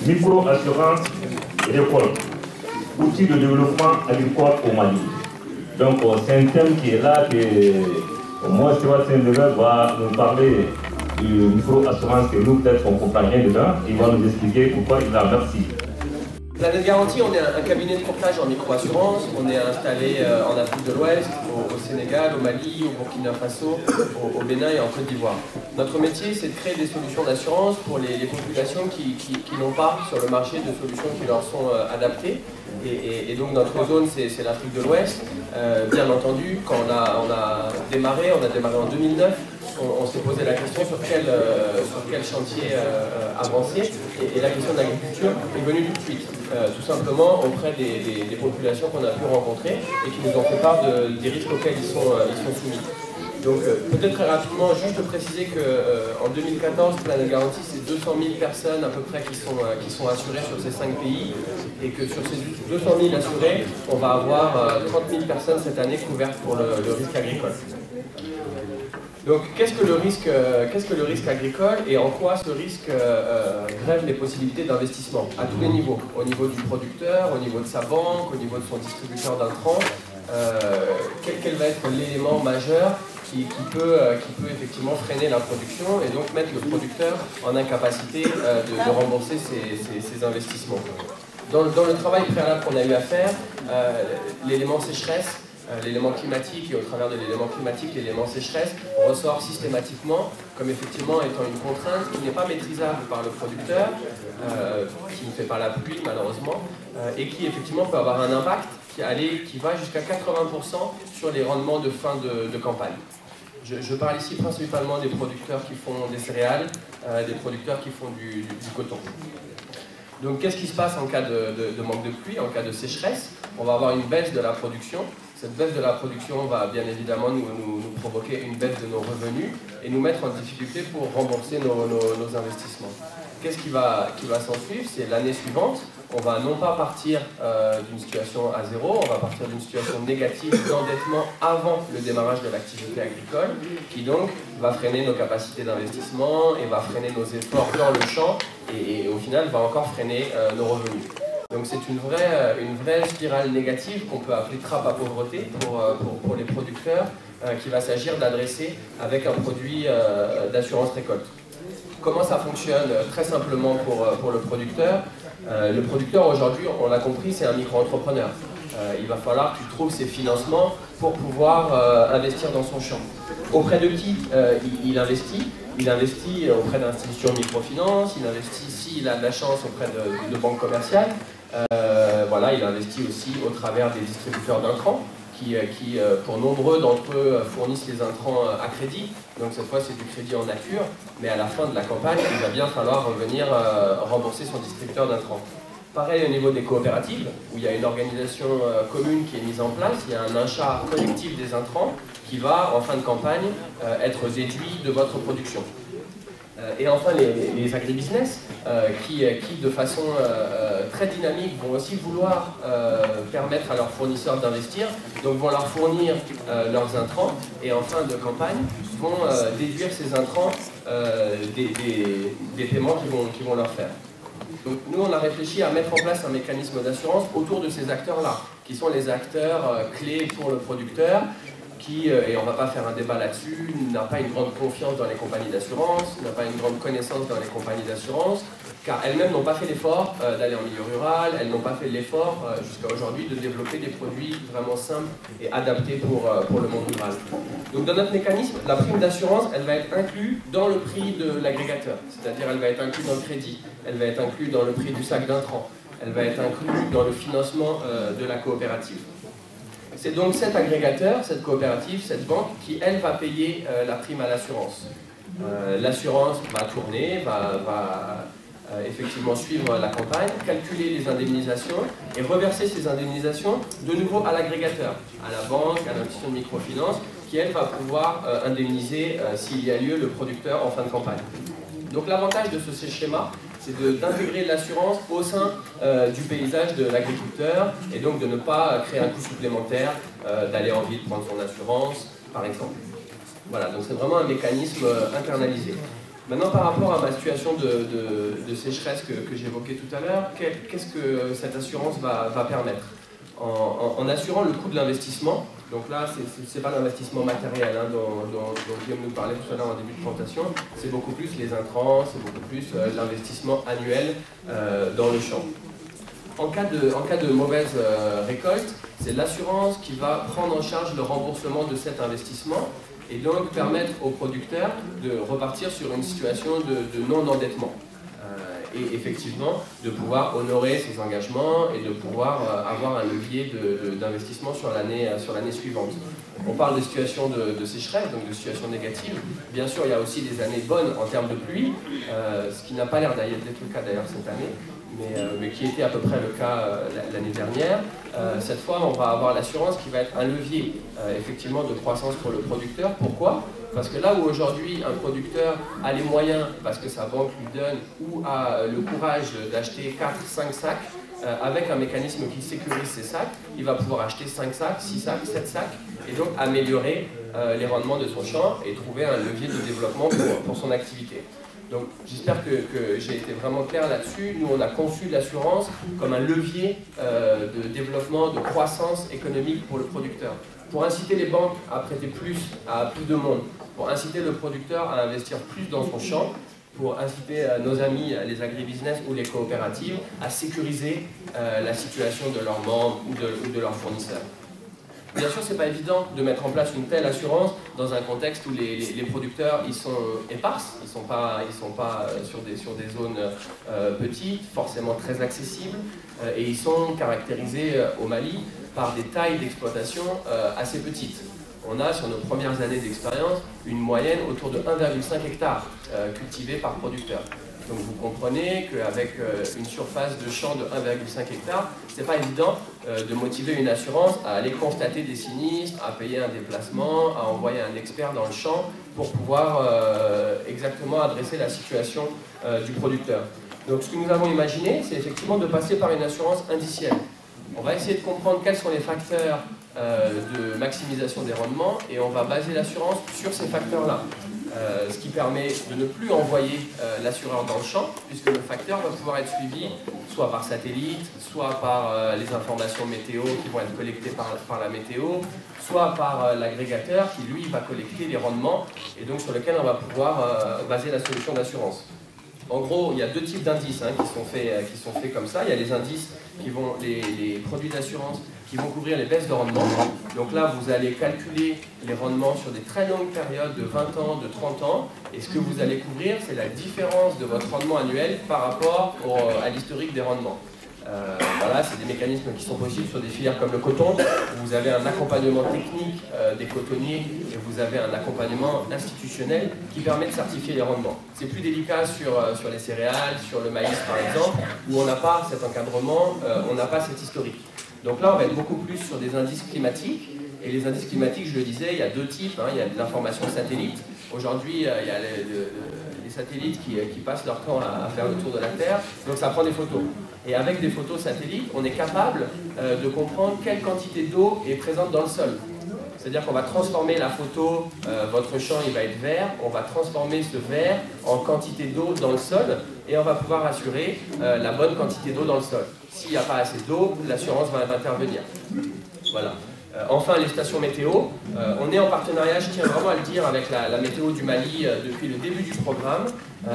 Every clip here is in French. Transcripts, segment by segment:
Micro-assurance récolte, outils de développement agricole au Mali. Donc c'est un thème qui est là, que moi, Sébastien Dever va nous parler du micro-assurance que nous, peut-être, on ne comprend rien dedans. Il va nous expliquer pourquoi il a merci. Planète Garantie, on est un cabinet de courtage en micro-assurance. On est installé en Afrique de l'Ouest, au Sénégal, au Mali, au Burkina Faso, au Bénin et en Côte d'Ivoire. Notre métier, c'est de créer des solutions d'assurance pour les populations qui n'ont pas sur le marché de solutions qui leur sont adaptées. Et donc notre zone, c'est l'Afrique de l'Ouest. Bien entendu, quand on a démarré en 2009, on s'est posé la question sur quel chantier avancer, et la question de l'agriculture est venue tout de suite, tout simplement auprès des populations qu'on a pu rencontrer et qui nous ont fait part des risques auxquels ils sont soumis. Donc peut-être très rapidement, juste préciser qu'en 2014, Planète Garantie, c'est 200 000 personnes à peu près qui sont assurées sur ces 5 pays, et que sur ces 200 000 assurés, on va avoir 30 000 personnes cette année couvertes pour le risque agricole. Donc qu'est-ce que le risque agricole, et en quoi ce risque grève les possibilités d'investissement à tous les niveaux, au niveau du producteur, au niveau de sa banque, au niveau de son distributeur d'intrants, quel va être l'élément majeur qui peut effectivement freiner la production et donc mettre le producteur en incapacité de rembourser ses investissements. Dans le travail préalable qu'on a eu à faire, l'élément sécheresse, l'élément climatique, et au travers de l'élément climatique, l'élément sécheresse ressort systématiquement comme effectivement étant une contrainte qui n'est pas maîtrisable par le producteur, qui ne fait pas la pluie malheureusement, et qui effectivement peut avoir un impact qui va jusqu'à 80% sur les rendements de fin de campagne. Je parle ici principalement des producteurs qui font des céréales, des producteurs qui font du coton. Donc qu'est-ce qui se passe en cas de manque de pluie, en cas de sécheresse? On va avoir une baisse de la production. Cette baisse de la production va bien évidemment nous provoquer une baisse de nos revenus et nous mettre en difficulté pour rembourser nos investissements. Qu'est-ce qui va s'en suivre? C'est l'année suivante, on va non pas partir d'une situation à zéro, on va partir d'une situation négative d'endettement avant le démarrage de l'activité agricole, qui donc va freiner nos capacités d'investissement et va freiner nos efforts dans le champ, et au final va encore freiner nos revenus. Donc c'est une vraie spirale négative qu'on peut appeler trappe à pauvreté pour les producteurs, qu'il va s'agir d'adresser avec un produit d'assurance récolte. Comment ça fonctionne? Très simplement pour le producteur. Le producteur aujourd'hui, on l'a compris, c'est un micro-entrepreneur. Il va falloir qu'il trouve ses financements pour pouvoir investir dans son champ. Auprès de qui il investit? Il investit auprès d'institutions de microfinance, il investit, s'il a de la chance, auprès de banques commerciales. Voilà, il investit aussi au travers des distributeurs d'intrants qui pour nombreux d'entre eux, fournissent les intrants à crédit. Donc cette fois, c'est du crédit en nature, mais à la fin de la campagne, il va bien falloir revenir rembourser son distributeur d'intrants. Pareil au niveau des coopératives, où il y a une organisation commune qui est mise en place, il y a un achat collectif des intrants qui va, en fin de campagne, être déduit de votre production. Et enfin, les agribusiness qui, de façon très dynamique, vont aussi vouloir permettre à leurs fournisseurs d'investir, donc vont leur fournir leurs intrants, et en fin de campagne, vont déduire ces intrants des paiements qu'ils vont leur faire. Donc nous, on a réfléchi à mettre en place un mécanisme d'assurance autour de ces acteurs-là, qui sont les acteurs clés pour le producteur, qui, et on ne va pas faire un débat là-dessus, n'a pas une grande confiance dans les compagnies d'assurance, n'a pas une grande connaissance dans les compagnies d'assurance, car elles-mêmes n'ont pas fait l'effort d'aller en milieu rural, elles n'ont pas fait l'effort jusqu'à aujourd'hui de développer des produits vraiment simples et adaptés pour le monde rural. Donc dans notre mécanisme, la prime d'assurance, elle va être inclue dans le prix de l'agrégateur, c'est-à-dire elle va être inclue dans le crédit, elle va être inclue dans le prix du sac d'intrants, elle va être inclue dans le financement de la coopérative. C'est donc cet agrégateur, cette coopérative, cette banque qui, elle, va payer la prime à l'assurance. L'assurance va tourner, va effectivement suivre la campagne, calculer les indemnisations et reverser ces indemnisations de nouveau à l'agrégateur, à la banque, à l'institution de microfinance, qui, elle, va pouvoir indemniser, s'il y a lieu, le producteur en fin de campagne. Donc l'avantage de ce schéma, c'est d'intégrer l'assurance au sein du paysage de l'agriculteur et donc de ne pas créer un coût supplémentaire, d'aller en ville prendre son assurance, par exemple. Voilà, donc c'est vraiment un mécanisme internalisé. Maintenant, par rapport à ma situation de sécheresse que j'évoquais tout à l'heure, qu'est-ce que cette assurance va permettre? En assurant le coût de l'investissement, donc là, ce n'est pas l'investissement matériel dont Guillaume nous parlait tout à l'heure en début de présentation, c'est beaucoup plus les intrants, c'est beaucoup plus l'investissement annuel dans le champ. En cas de mauvaise récolte, c'est l'assurance qui va prendre en charge le remboursement de cet investissement et donc permettre aux producteurs de repartir sur une situation de non-endettement. Et effectivement de pouvoir honorer ses engagements et de pouvoir avoir un levier d'investissement sur l'année suivante. On parle de situations de sécheresse, donc de situations négatives. Bien sûr, il y a aussi des années bonnes en termes de pluie, ce qui n'a pas l'air d'être le cas d'ailleurs cette année, mais qui était à peu près le cas l'année dernière. Cette fois, on va avoir l'assurance qui va être un levier effectivement de croissance pour le producteur. Pourquoi ? Parce que là où aujourd'hui un producteur a les moyens, parce que sa banque lui donne, ou a le courage d'acheter 4-5 sacs, avec un mécanisme qui sécurise ces sacs, il va pouvoir acheter 5 sacs, 6 sacs, 7 sacs, et donc améliorer les rendements de son champ et trouver un levier de développement pour son activité. Donc j'espère que j'ai été vraiment clair là-dessus. Nous, on a conçu l'assurance comme un levier de développement, de croissance économique pour le producteur. Pour inciter les banques à prêter plus à plus de monde, pour inciter le producteur à investir plus dans son champ, pour inciter nos amis, les agribusiness ou les coopératives, à sécuriser la situation de leurs membres ou de leurs fournisseurs. Bien sûr, ce n'est pas évident de mettre en place une telle assurance dans un contexte où les producteurs ils sont éparses, ils sont pas sur des zones petites, forcément très accessibles, et ils sont caractérisés au Mali par des tailles d'exploitation assez petites. On a, sur nos premières années d'expérience, une moyenne autour de 1,5 hectare cultivés par producteur. Donc vous comprenez qu'avec une surface de champ de 1,5 hectare, ce n'est pas évident de motiver une assurance à aller constater des sinistres, à payer un déplacement, à envoyer un expert dans le champ pour pouvoir exactement adresser la situation du producteur. Donc ce que nous avons imaginé, c'est effectivement de passer par une assurance indicielle. On va essayer de comprendre quels sont les facteurs de maximisation des rendements et on va baser l'assurance sur ces facteurs-là. Ce qui permet de ne plus envoyer l'assureur dans le champ, puisque le facteur va pouvoir être suivi soit par satellite, soit par les informations météo qui vont être collectées par la météo, soit par l'agrégateur qui, lui, va collecter les rendements et donc sur lequel on va pouvoir baser la solution d'assurance. En gros, il y a deux types d'indices qui sont faits comme ça. Il y a les indices qui vont, les produits d'assurance qui vont couvrir les baisses de rendement. Donc là, vous allez calculer les rendements sur des très longues périodes de 20 ans, de 30 ans. Et ce que vous allez couvrir, c'est la différence de votre rendement annuel par rapport à l'historique des rendements. Voilà, c'est des mécanismes qui sont possibles sur des filières comme le coton, où vous avez un accompagnement technique des cotonniers et vous avez un accompagnement institutionnel qui permet de certifier les rendements. C'est plus délicat sur les céréales, sur le maïs par exemple, où on n'a pas cet encadrement, on n'a pas cet historique. Donc là, on va être beaucoup plus sur des indices climatiques. Et les indices climatiques, je le disais, il y a deux types. Il y a de l'information satellite. Aujourd'hui, il y a les satellites qui passent leur temps à faire le tour de la Terre. Donc ça prend des photos. Et avec des photos satellites, on est capable de comprendre quelle quantité d'eau est présente dans le sol. C'est-à-dire qu'on va transformer la photo, votre champ il va être vert, on va transformer ce vert en quantité d'eau dans le sol et on va pouvoir assurer la bonne quantité d'eau dans le sol. S'il n'y a pas assez d'eau, l'assurance va intervenir. Voilà. Enfin, les stations météo. On est en partenariat, je tiens vraiment à le dire, avec la météo du Mali depuis le début du programme,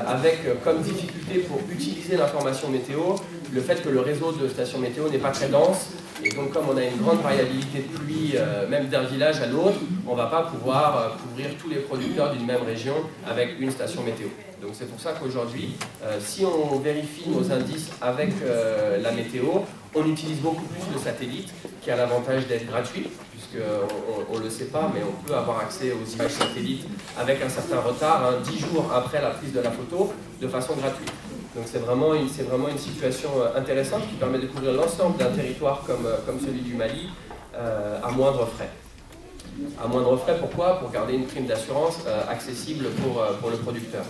avec comme difficulté pour utiliser l'information météo, le fait que le réseau de stations météo n'est pas très dense. Et donc, comme on a une grande variabilité de pluie, même d'un village à l'autre, on ne va pas pouvoir couvrir tous les producteurs d'une même région avec une station météo. Donc c'est pour ça qu'aujourd'hui, si on vérifie nos indices avec la météo, on utilise beaucoup plus le satellite, qui a l'avantage d'être gratuit, puisqu'on ne le sait pas, mais on peut avoir accès aux images satellites avec un certain retard, 10 jours après la prise de la photo, de façon gratuite. Donc c'est vraiment une situation intéressante qui permet de couvrir l'ensemble d'un territoire comme celui du Mali à moindre frais. À moindre frais, pourquoi? Pour garder une prime d'assurance accessible pour le producteur.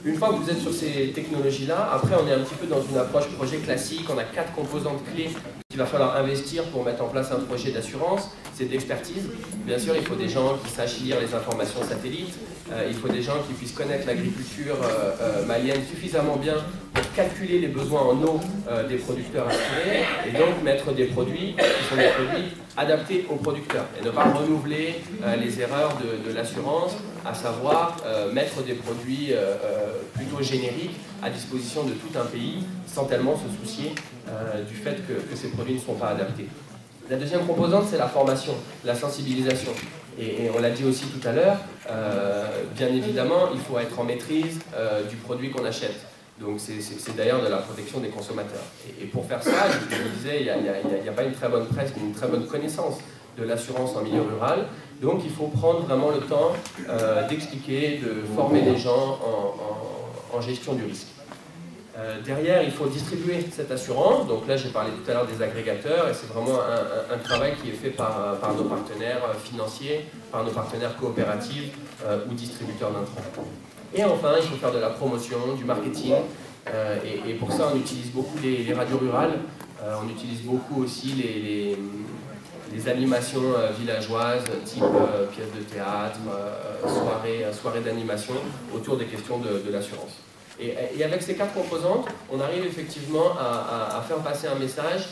Une fois que vous êtes sur ces technologies-là, après on est un petit peu dans une approche projet classique, on a 4 composantes clés qu'il va falloir investir pour mettre en place un projet d'assurance. C'est de l'expertise. Bien sûr, il faut des gens qui sachent lire les informations satellites, il faut des gens qui puissent connaître l'agriculture malienne suffisamment bien pour calculer les besoins en eau des producteurs assurés et donc mettre des produits qui sont des produits adaptés aux producteurs et ne pas renouveler les erreurs de l'assurance, à savoir mettre des produits plutôt génériques à disposition de tout un pays sans tellement se soucier du fait que ces produits ne sont pas adaptés. La deuxième composante, c'est la formation, la sensibilisation. Et on l'a dit aussi tout à l'heure, bien évidemment, il faut être en maîtrise du produit qu'on achète. Donc c'est d'ailleurs de la protection des consommateurs. Et pour faire ça, je vous disais, il n'y a pas une très bonne presse, mais une très bonne connaissance de l'assurance en milieu rural. Donc il faut prendre vraiment le temps d'expliquer, de former les gens en gestion du risque. Derrière, il faut distribuer cette assurance. Donc là, j'ai parlé tout à l'heure des agrégateurs et c'est vraiment un travail qui est fait par nos partenaires financiers, par nos partenaires coopératifs ou distributeurs d'intrants. Et enfin, il faut faire de la promotion, du marketing. Et pour ça, on utilise beaucoup les radios rurales. On utilise beaucoup aussi les animations villageoises, type pièces de théâtre, soirées d'animation autour des questions de l'assurance. Et avec ces 4 composantes, on arrive effectivement à faire passer un message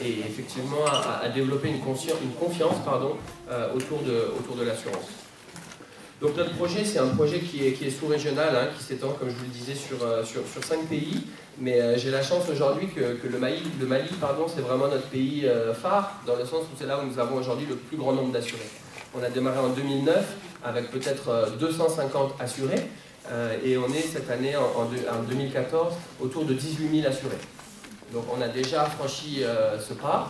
et effectivement à développer une confiance autour de l'assurance. Donc notre projet, c'est un projet qui est sous-régional, hein, qui s'étend, comme je vous le disais, sur 5 pays. Mais j'ai la chance aujourd'hui que le Mali, c'est vraiment notre pays phare, dans le sens où c'est là où nous avons aujourd'hui le plus grand nombre d'assurés. On a démarré en 2009 avec peut-être 250 assurés. Et on est cette année, en 2014, autour de 18 000 assurés. Donc on a déjà franchi ce pas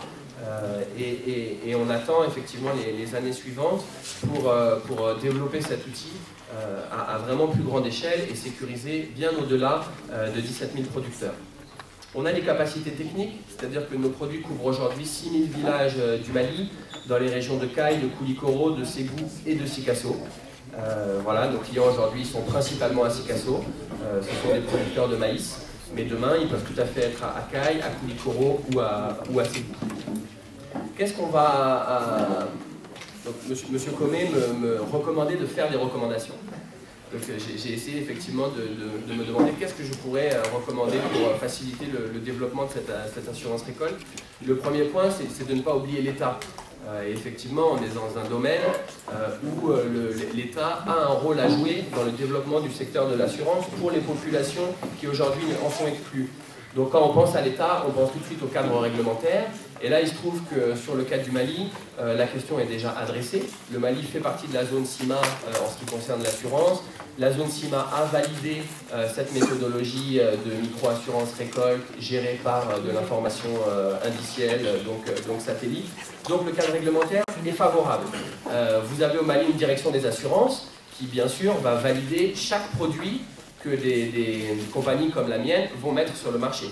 et on attend effectivement les années suivantes pour développer cet outil à vraiment plus grande échelle et sécuriser bien au-delà de 17 000 producteurs. On a les capacités techniques, c'est-à-dire que nos produits couvrent aujourd'hui 6 000 villages du Mali, dans les régions de Kayes, de Koulikoro, de Ségou et de Sikasso. Voilà, nos clients aujourd'hui sont principalement à Sikasso, ce sont des producteurs de maïs, mais demain ils peuvent tout à fait être à Kayes, à Koulikoro ou à Ségou. Qu'est-ce qu'on va... Donc, Monsieur Comé me recommandait de faire des recommandations. Donc j'ai essayé effectivement de me demander qu'est-ce que je pourrais recommander pour faciliter le développement de cette assurance récolte. Le premier point, c'est de ne pas oublier l'État. Et effectivement, on est dans un domaine où l'État a un rôle à jouer dans le développement du secteur de l'assurance pour les populations qui aujourd'hui en sont exclues. Donc quand on pense à l'État, on pense tout de suite au cadre réglementaire. Et là, il se trouve que sur le cas du Mali, la question est déjà adressée. Le Mali fait partie de la zone CIMA en ce qui concerne l'assurance. La zone CIMA a validé cette méthodologie de micro-assurance récolte gérée par de l'information indicielle, donc satellite. Donc le cadre réglementaire est favorable. Vous avez au Mali une direction des assurances qui, bien sûr, va valider chaque produit que des compagnies comme la mienne vont mettre sur le marché.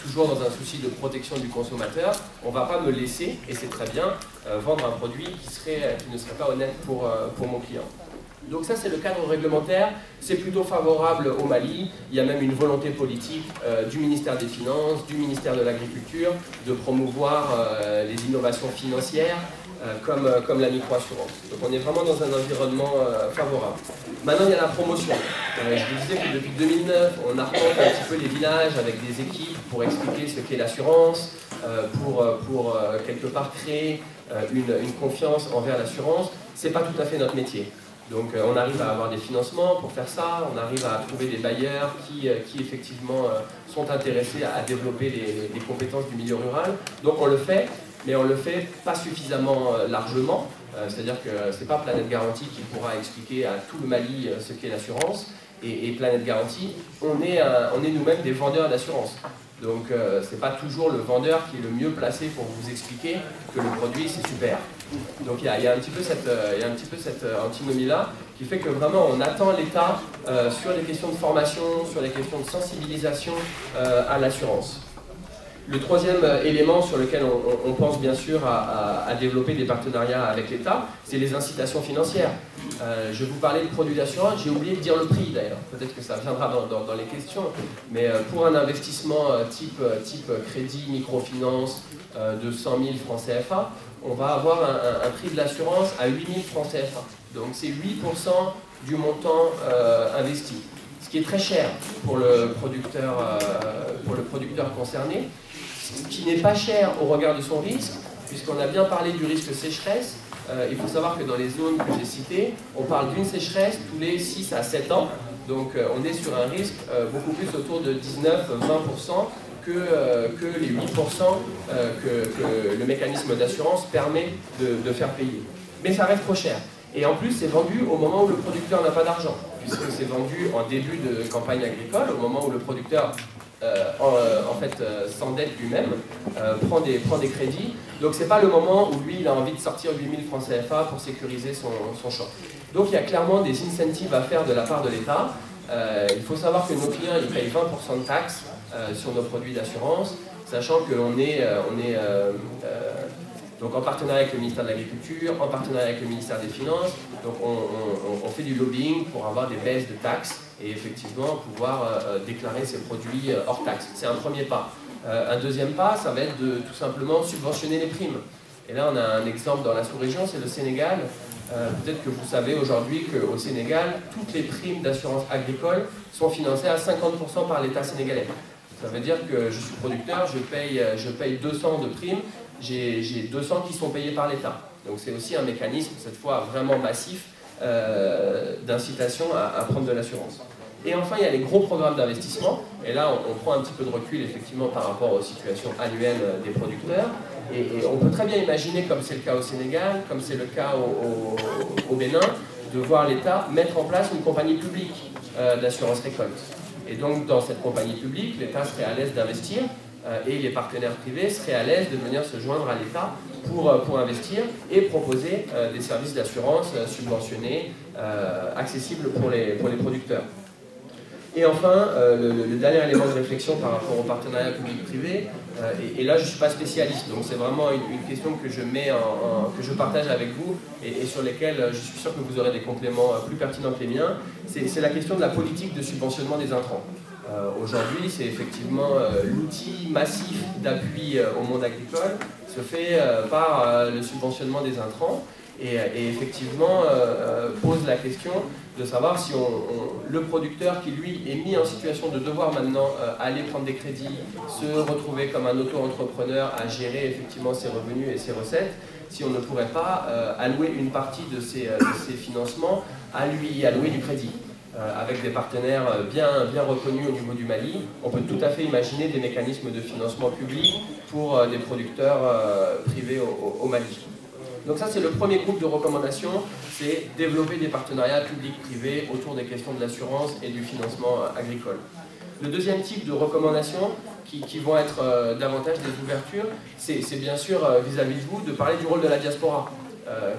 Toujours dans un souci de protection du consommateur, on ne va pas me laisser, et c'est très bien, vendre un produit qui ne serait pas honnête pour mon client. Donc ça, c'est le cadre réglementaire, c'est plutôt favorable au Mali. Il y a même une volonté politique du ministère des Finances, du ministère de l'Agriculture, de promouvoir les innovations financières comme la micro-assurance. Donc on est vraiment dans un environnement favorable. Maintenant, il y a la promotion. Je vous disais que depuis 2009, on arpente un petit peu les villages avec des équipes pour expliquer ce qu'est l'assurance, pour quelque part créer une confiance envers l'assurance. Ce n'est pas tout à fait notre métier. Donc on arrive à avoir des financements pour faire ça, on arrive à trouver des bailleurs qui effectivement sont intéressés à développer les compétences du milieu rural. Donc on le fait, mais on le fait pas suffisamment largement. C'est-à-dire que ce n'est pas Planète Garantie qui pourra expliquer à tout le Mali ce qu'est l'assurance. Et Planète Garantie, on est nous-mêmes des vendeurs d'assurance. Donc ce n'est pas toujours le vendeur qui est le mieux placé pour vous expliquer que le produit c'est super. Donc il y a un petit peu cette antinomie-là qui fait que vraiment on attend l'État sur les questions de formation, sur les questions de sensibilisation à l'assurance. Le troisième élément sur lequel on pense bien sûr à développer des partenariats avec l'État, c'est les incitations financières. Je vous parlais de produits d'assurance, j'ai oublié de dire le prix d'ailleurs, peut-être que ça viendra dans les questions, mais pour un investissement type crédit, microfinance de 100 000 francs CFA, on va avoir un prix de l'assurance à 8 000 francs CFA. Donc c'est 8% du montant investi, ce qui est très cher pour le producteur concerné, ce qui n'est pas cher au regard de son risque, puisqu'on a bien parlé du risque sécheresse. Il faut savoir que dans les zones que j'ai citées, on parle d'une sécheresse tous les 6 à 7 ans, donc on est sur un risque beaucoup plus autour de 19-20% que les 8% que le mécanisme d'assurance permet de faire payer. Mais ça reste trop cher. Et en plus, c'est vendu au moment où le producteur n'a pas d'argent, puisque c'est vendu en début de campagne agricole, au moment où le producteur s'endette lui-même, prend des crédits. Donc c'est pas le moment où lui il a envie de sortir 8 000 francs CFA pour sécuriser son champ. Donc il y a clairement des incentives à faire de la part de l'État. Il faut savoir que nos clients ils payent 20% de taxes sur nos produits d'assurance, sachant qu'on est donc en partenariat avec le ministère de l'Agriculture, en partenariat avec le ministère des Finances. Donc on fait du lobbying pour avoir des baisses de taxes et effectivement pouvoir déclarer ces produits hors taxes. C'est un premier pas. Un deuxième pas, ça va être de tout simplement subventionner les primes. Et là, on a un exemple dans la sous-région, c'est le Sénégal. Peut-être que vous savez aujourd'hui qu'au Sénégal, toutes les primes d'assurance agricole sont financées à 50% par l'État sénégalais. Ça veut dire que je suis producteur, je paye 200 de primes, j'ai 200 qui sont payés par l'État. Donc c'est aussi un mécanisme, cette fois vraiment massif, d'incitation à prendre de l'assurance. Et enfin, il y a les gros programmes d'investissement. Et là, on prend un petit peu de recul, effectivement, par rapport aux situations annuelles des producteurs. Et on peut très bien imaginer, comme c'est le cas au Sénégal, comme c'est le cas au Bénin, de voir l'État mettre en place une compagnie publique d'assurance récolte. Et donc, dans cette compagnie publique, l'État serait à l'aise d'investir et les partenaires privés seraient à l'aise de venir se joindre à l'État pour investir et proposer des services d'assurance subventionnés, accessibles pour les producteurs. Et enfin, le dernier élément de réflexion par rapport au partenariat public-privé, et là je ne suis pas spécialiste, donc c'est vraiment une question que je partage avec vous et sur lesquelles je suis sûr que vous aurez des compléments plus pertinents que les miens, c'est la question de la politique de subventionnement des intrants. Aujourd'hui, c'est effectivement l'outil massif d'appui au monde agricole se fait par le subventionnement des intrants. Et effectivement pose la question de savoir si le producteur qui lui est mis en situation de devoir maintenant aller prendre des crédits, se retrouver comme un auto-entrepreneur à gérer effectivement ses revenus et ses recettes, si on ne pourrait pas allouer une partie de ses financements à lui allouer du crédit. Avec des partenaires bien reconnus au niveau du Mali, on peut tout à fait imaginer des mécanismes de financement public pour des producteurs privés au Mali. Donc ça, c'est le premier groupe de recommandations, c'est développer des partenariats publics-privés autour des questions de l'assurance et du financement agricole. Le deuxième type de recommandations, qui vont être davantage des ouvertures, c'est bien sûr vis-à-vis de vous de parler du rôle de la diaspora.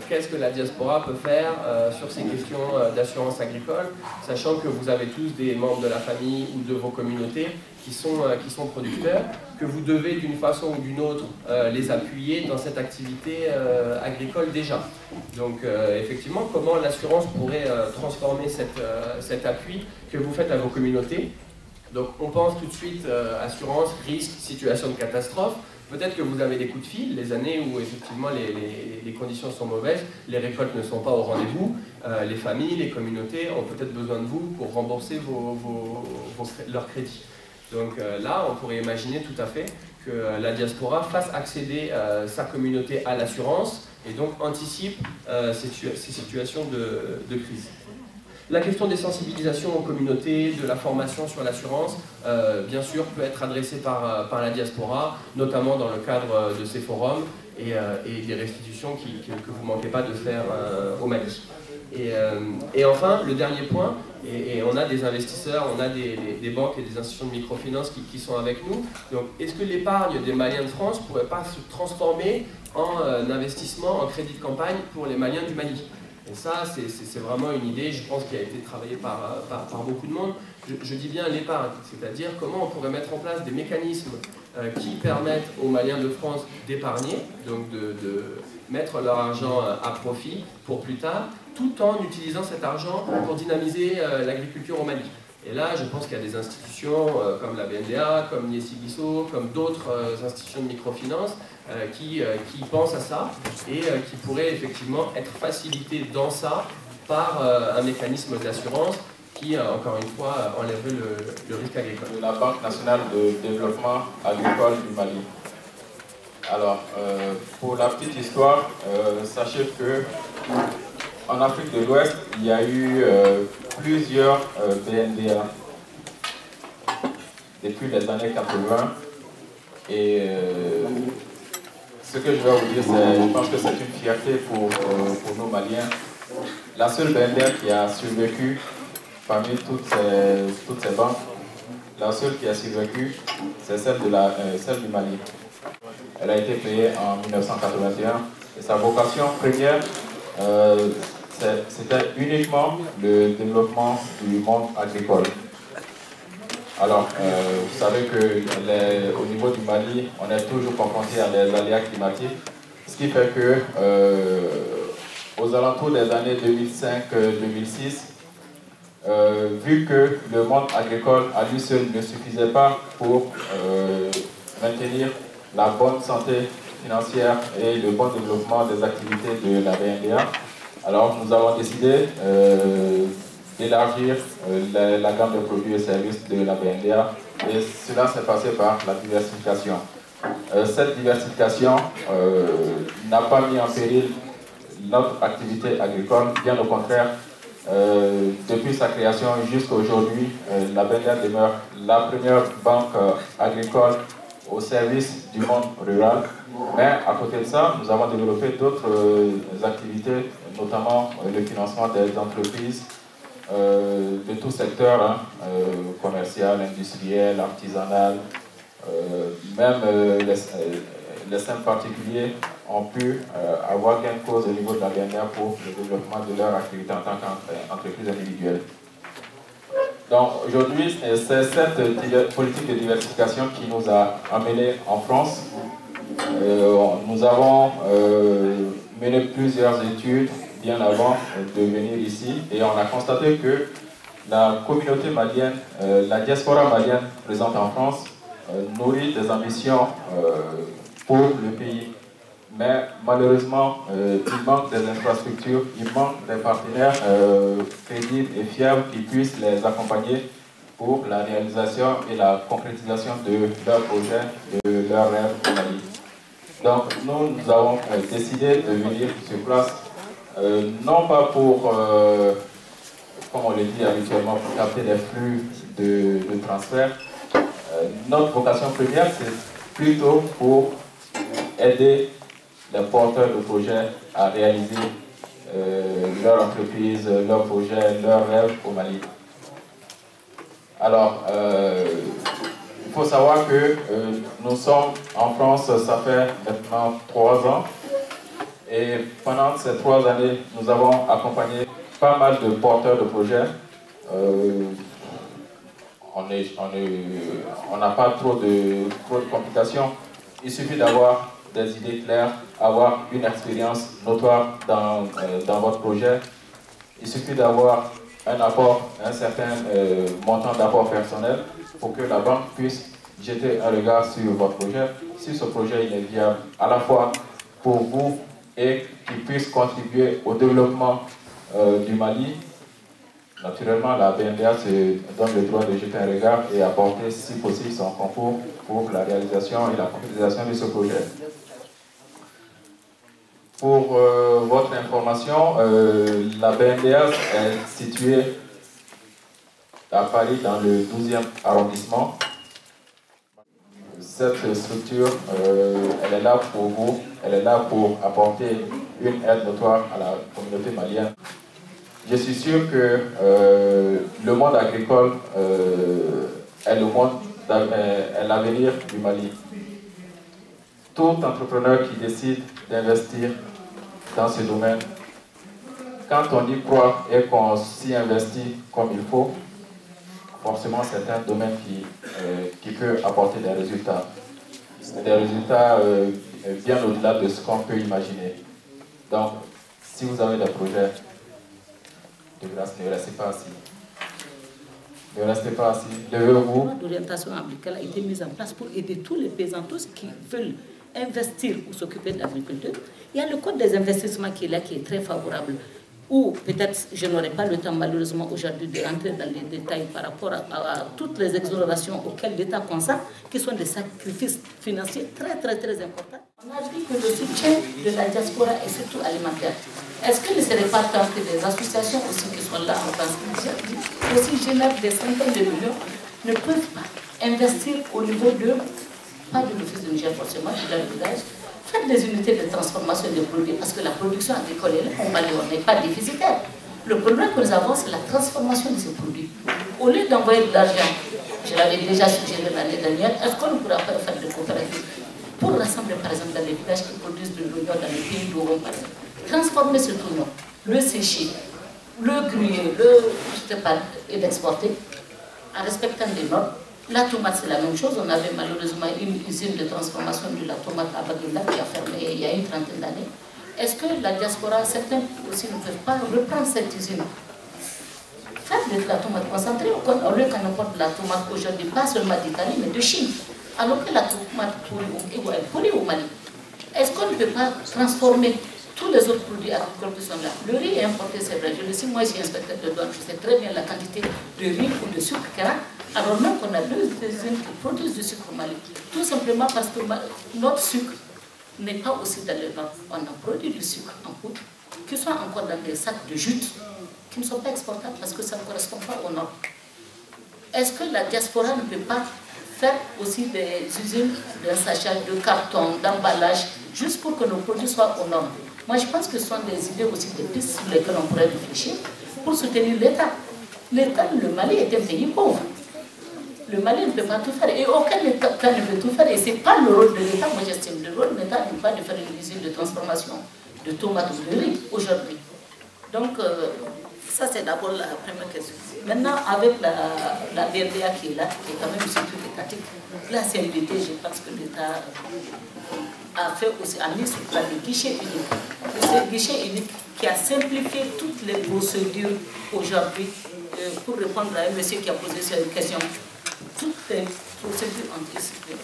Qu'est-ce que la diaspora peut faire sur ces questions d'assurance agricole, sachant que vous avez tous des membres de la famille ou de vos communautés qui sont producteurs, que vous devez d'une façon ou d'une autre les appuyer dans cette activité agricole déjà. Donc effectivement, comment l'assurance pourrait transformer cet appui que vous faites à vos communautés. Donc on pense tout de suite assurance, risque, situation de catastrophe. Peut-être que vous avez des coups de fil, les années où effectivement les conditions sont mauvaises, les récoltes ne sont pas au rendez-vous, les familles, les communautés ont peut-être besoin de vous pour rembourser leurs crédits. Donc là, on pourrait imaginer tout à fait que la diaspora fasse accéder sa communauté à l'assurance et donc anticipe ces situations de crise. La question des sensibilisations aux communautés, de la formation sur l'assurance, bien sûr, peut être adressée par la diaspora, notamment dans le cadre de ces forums et des restitutions que vous ne manquez pas de faire au Mali. Et enfin, le dernier point, et on a des investisseurs, on a des banques et des institutions de microfinance qui sont avec nous. Donc, est-ce que l'épargne des Maliens de France ne pourrait pas se transformer en investissement, en crédit de campagne pour les Maliens du Mali ? Et ça, c'est vraiment une idée, je pense, qui a été travaillée par beaucoup de monde, je dis bien l'épargne, c'est-à-dire comment on pourrait mettre en place des mécanismes qui permettent aux Maliens de France d'épargner, donc de mettre leur argent à profit pour plus tard, tout en utilisant cet argent pour dynamiser l'agriculture au Mali. Et là, je pense qu'il y a des institutions comme la BNDA, comme Niesigiso, comme d'autres institutions de microfinance qui pensent à ça et qui pourraient effectivement être facilitées dans ça par un mécanisme d'assurance qui, encore une fois, enlèverait le risque agricole. De la Banque nationale de développement agricole du Mali. Alors, pour la petite histoire, sachez que en Afrique de l'Ouest, il y a eu plusieurs BNDA depuis les années 80. Et ce que je vais vous dire, je pense que c'est une fierté pour nos Maliens. La seule BNDA qui a survécu parmi toutes ces banques, la seule qui a survécu, c'est celle du Mali. Elle a été créée en 1981 et sa vocation première, c'était uniquement le développement du monde agricole. Alors, vous savez qu'au niveau du Mali, on est toujours confronté à des aléas climatiques, ce qui fait que aux alentours des années 2005-2006, vu que le monde agricole à lui seul ne suffisait pas pour maintenir la bonne santé financière et le bon développement des activités de la BNDA, alors nous avons décidé d'élargir la gamme de produits et services de la BNDA et cela s'est passé par la diversification. Cette diversification n'a pas mis en péril notre activité agricole, bien au contraire. Depuis sa création jusqu'à aujourd'hui, la BNDA demeure la première banque agricole au service du monde rural. Mais à côté de ça, nous avons développé d'autres activités, notamment le financement des entreprises de tout secteur, hein, commercial, industriel, artisanal, même les simples particuliers ont pu avoir gain de cause au niveau de la BNDA pour le développement de leur activité en tant qu'entreprise individuelle. Donc aujourd'hui, c'est cette politique de diversification qui nous a amenés en France. Nous avons mené plusieurs études bien avant de venir ici et on a constaté que la communauté malienne, la diaspora malienne présente en France, nourrit des ambitions pour le pays. Mais malheureusement, il manque des infrastructures, il manque des partenaires crédibles et fiables qui puissent les accompagner pour la réalisation et la concrétisation de leurs projets, de leurs rêves au Mali. Donc nous avons décidé de venir sur place, non pas pour, comme on le dit habituellement, pour capter des flux de transfert. Notre vocation première, c'est plutôt pour aider les porteurs de projets à réaliser leur entreprise, leurs projets, leurs rêves au Mali. Alors, il faut savoir que nous sommes en France, ça fait maintenant 3 ans. Et pendant ces 3 années, nous avons accompagné pas mal de porteurs de projets. On n'a pas trop de complications. Il suffit d'avoir des idées claires, avoir une expérience notoire dans votre projet. Il suffit d'avoir un apport, un certain montant d'apport personnel pour que la banque puisse jeter un regard sur votre projet. Si ce projet il est viable à la fois pour vous et qu'il puisse contribuer au développement du Mali, naturellement la BNDA se donne le droit de jeter un regard et apporter si possible son concours pour la réalisation et la concrétisation de ce projet. Pour votre information, la BNDA est située à Paris dans le 12e arrondissement. Cette structure, elle est là pour vous, elle est là pour apporter une aide notoire à la communauté malienne. Je suis sûr que le monde agricole est l'avenir du Mali. Tout entrepreneur qui décide d'investir dans ce domaine, quand on y croit et qu'on s'y investit comme il faut, forcément c'est un domaine qui peut apporter des résultats bien au-delà de ce qu'on peut imaginer. Donc, si vous avez des projets, de grâce, ne restez pas assis. Ne restez pas assis, levez-vous. L'orientation agricole a été mise en place pour aider tous les paysans, tous qui veulent investir ou s'occuper de l'agriculture. Il y a le code des investissements qui est là, qui est très favorable. Ou peut-être je n'aurai pas le temps malheureusement aujourd'hui de rentrer dans les détails par rapport à toutes les exonérations auxquelles l'État consent, qui sont des sacrifices financiers très importants. On a dit que le soutien de la diaspora est surtout alimentaire. Est-ce qu'il ne serait pas temps que des associations aussi qui sont là en France, qui aussi génèrent des centaines de millions, ne peuvent pas investir au niveau de, pas de l'Office de Niger forcément, de l'élevage. Faites des unités de transformation des produits, parce que la production agricole est là, on n'est pas déficitaire. Le problème que nous avons, c'est la transformation de ces produits. Au lieu d'envoyer de l'argent, je l'avais déjà suggéré l'année dernière, est-ce qu'on ne pourra pas faire des coopératives pour rassembler par exemple dans les villages qui produisent de l'oignon dans les pays d'Europe, par exemple, transformer ce oignon, le sécher, le griller, et l'exporter en respectant des normes. La tomate, c'est la même chose. On avait malheureusement une usine de transformation de la tomate à Baguila qui a fermé il y a une trentaine d'années. Est-ce que la diaspora, certains aussi ne peuvent pas reprendre cette usine? Faire de la tomate concentrée, au lieu qu'on importe de la tomate aujourd'hui, pas seulement d'Italie, mais de Chine. Alors que la tomate pourrie au Mali. Est-ce qu'on ne peut pas transformer tous les autres produits agricoles qui sont là? Le riz est importé, c'est vrai. Je le sais, moi, je suis inspecteur de douane, je sais très bien la quantité de riz ou de sucre qu'il y a. Alors même qu'on a deux usines qui produisent du sucre au Mali. Tout simplement parce que notre sucre n'est pas aussi dans les normes. On a produit du sucre en poudre, qui sont encore dans des sacs de jute, qui ne sont pas exportables parce que ça ne correspond pas aux normes. Est-ce que la diaspora ne peut pas faire aussi des usines d'assachage de carton, d'emballage, juste pour que nos produits soient aux normes? Moi, je pense que ce sont des idées aussi, des pistes sur lesquelles on pourrait réfléchir pour soutenir l'État. L'État, le Mali est un pays pauvre. Le Mali ne peut pas tout faire. Et aucun État ne peut tout faire. Et ce n'est pas le rôle de l'État. Moi, j'estime le rôle de l'État n'est pas de faire une usine de transformation de tomates ou de riz aujourd'hui. Donc, ça, c'est d'abord la première question. Maintenant, avec la BRDA qui est là, qui est quand même surtout étatique, la CNDT, je pense que l'État a fait aussi, a mis sur place le guichet unique. Ce guichet unique qui a simplifié toutes les procédures aujourd'hui pour répondre à un monsieur qui a posé cette question. Toutes les procédures ont été supprimées.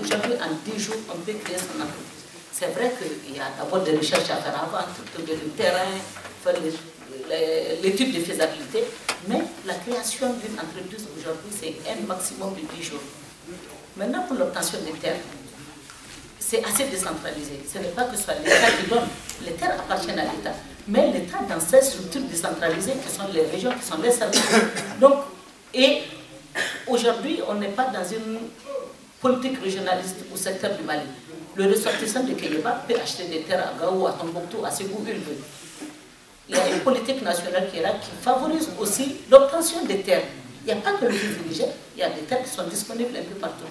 Aujourd'hui, en 10 jours, on peut créer son entreprise. C'est vrai qu'il y a d'abord des recherches à faire avant, trouver le terrain, faire l'étude de faisabilité, mais la création d'une entreprise aujourd'hui, c'est un maximum de 10 jours. Maintenant, pour l'obtention des terres, c'est assez décentralisé. Ce n'est pas que ce soit l'État qui donne. Les terres appartiennent à l'État. Mais l'État, dans ces structures décentralisées, qui sont les régions, qui sont les services. Donc, et aujourd'hui, on n'est pas dans une politique régionaliste au secteur du Mali. Le ressortissant de Kéléba peut acheter des terres à Gao, à Tombouctou, à Ségou, il veut. Il y a une politique nationale qui est là, qui favorise aussi l'obtention des terres. Il n'y a pas que l'Office du Niger, il y a des terres qui sont disponibles un peu partout.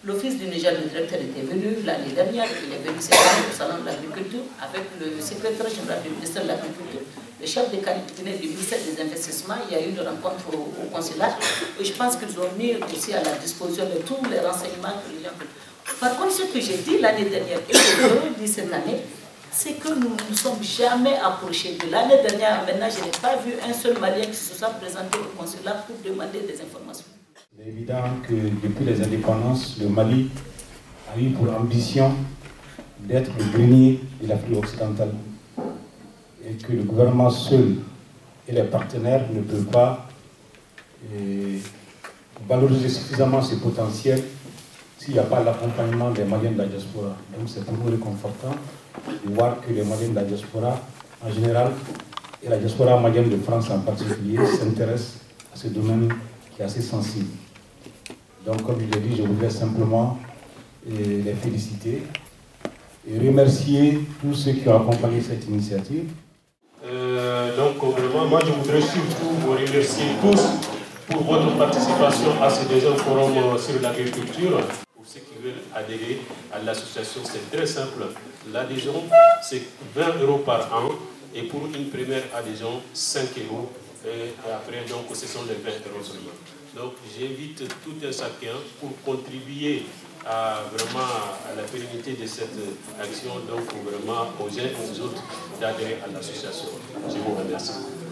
L'Office du Niger, le directeur était venu l'année dernière, il est venu au salon de l'agriculture avec le secrétaire général du ministère de l'Agriculture, le chef de cabinet du ministère des Investissements. Il y a eu une rencontre au consulat et je pense qu'ils ont mis aussi à la disposition de tous les renseignements que les gens veulent. Par contre, ce que j'ai dit l'année dernière et que je dis cette année, c'est que nous ne nous sommes jamais approchés. De l'année dernière à maintenant, je n'ai pas vu un seul Malien qui se soit présenté au consulat pour demander des informations. Il est évident que depuis les indépendances, le Mali a eu pour ambition d'être le grenier de l'Afrique occidentale et que le gouvernement seul et les partenaires ne peuvent pas valoriser suffisamment ce potentiel s'il n'y a pas l'accompagnement des Maliens de la diaspora. Donc c'est pour nous réconfortant de voir que les Maliens de la diaspora en général et la diaspora malienne de France en particulier s'intéressent à ce domaine qui est assez sensible. Donc, comme je l'ai dit, je voudrais simplement les féliciter et remercier tous ceux qui ont accompagné cette initiative. Donc, vraiment, moi, je voudrais surtout vous remercier tous pour votre participation à ce deuxième forum sur l'agriculture. Pour ceux qui veulent adhérer à l'association, c'est très simple. L'adhésion, c'est 20 € par an et pour une première adhésion, 5 €. Et après, donc, ce sont les 20 € seulement. Donc j'invite tout un chacun pour contribuer vraiment à la pérennité de cette action, donc vraiment aux uns et aux autres d'adhérer à l'association. Je vous remercie.